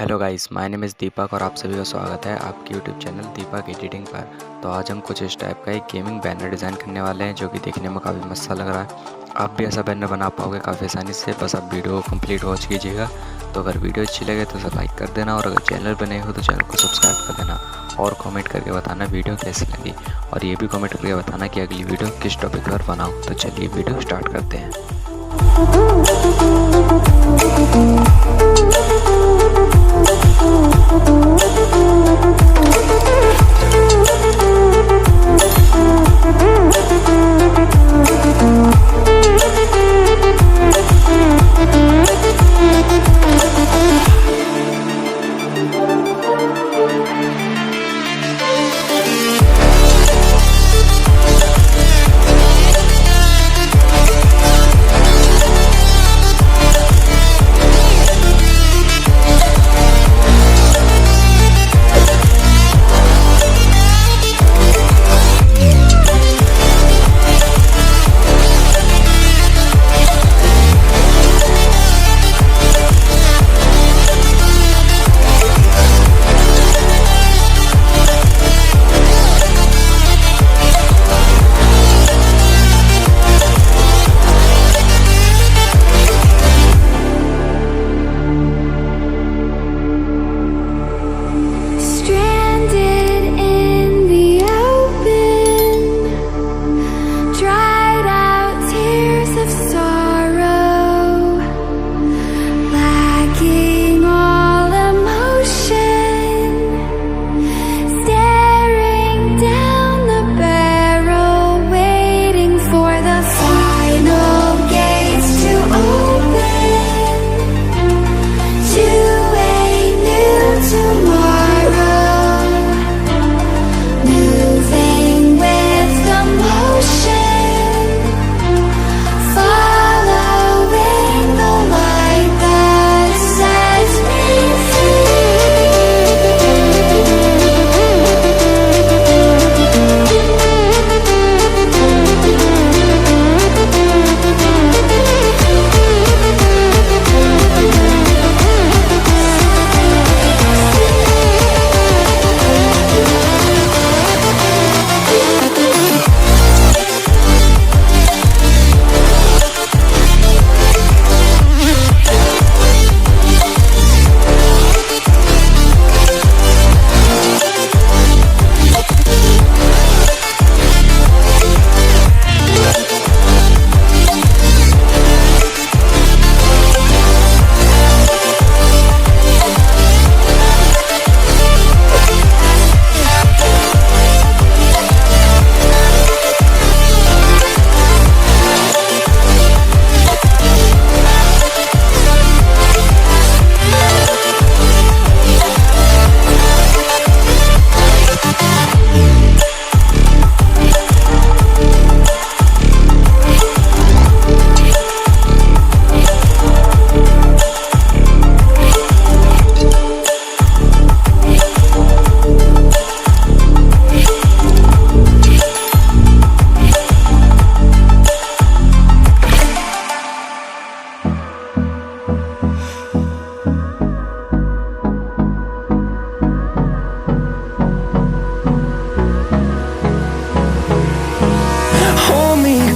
Hello guys, my name is Deepak और आप सभी का स्वागत है आपके यूट्यूब चैनल दीपक एडिटिंग पर। तो आज हम कुछ इस टाइप का एक गेमिंग बैनर डिज़ाइन करने वाले हैं जो कि देखने में काफ़ी मस्त सा लग रहा है। आप भी ऐसा बैनर बना पाओगे काफ़ी आसानी से, बस आप वीडियो को कंप्लीट वॉच कीजिएगा। तो अगर वीडियो अच्छी लगे तो उसे लाइक कर देना और अगर चैनल पर नए हो तो चैनल को सब्सक्राइब कर देना और कॉमेंट करके बताना वीडियो कैसी लगी, और ये भी कॉमेंट करके बताना कि अगली वीडियो किस टॉपिक पर बनाऊँ। तो चलिए वीडियो स्टार्ट करते हैं।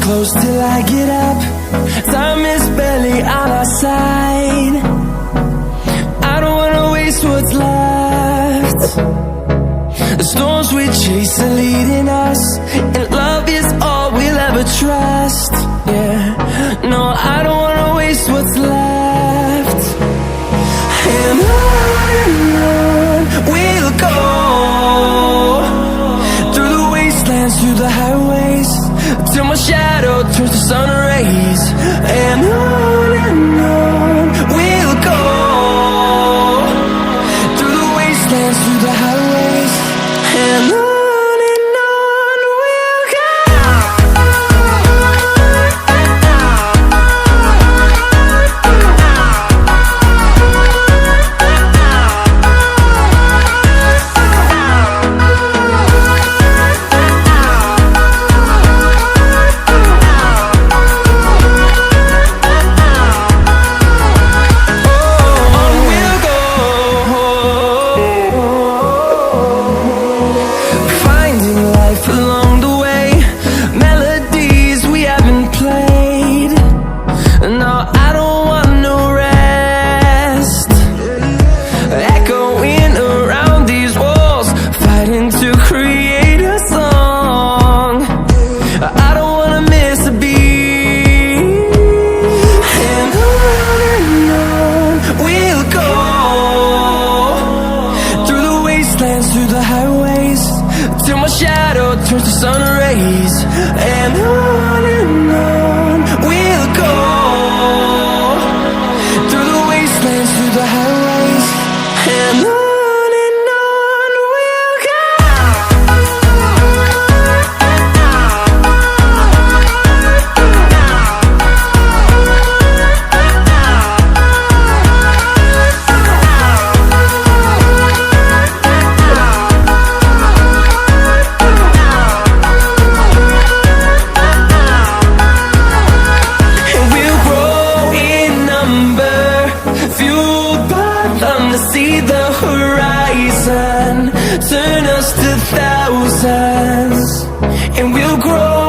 Close till I get up. Time is barely on our side. I don't wanna waste what's left. The storms we chase are leading us, and love is all we'll ever trust. Yeah, no, I don't wanna waste what's left. And on we'll go, through the wastelands, through the highways, till my shadow turns to sun rays. And on we'll go, through the wastelands, through the highways. And on we'll go. through the highways, till my shadow turns to sun rays. And on we'll go, through the wastelands, through the highways. And on we'll go. See the horizon turn us to thousands, and we'll grow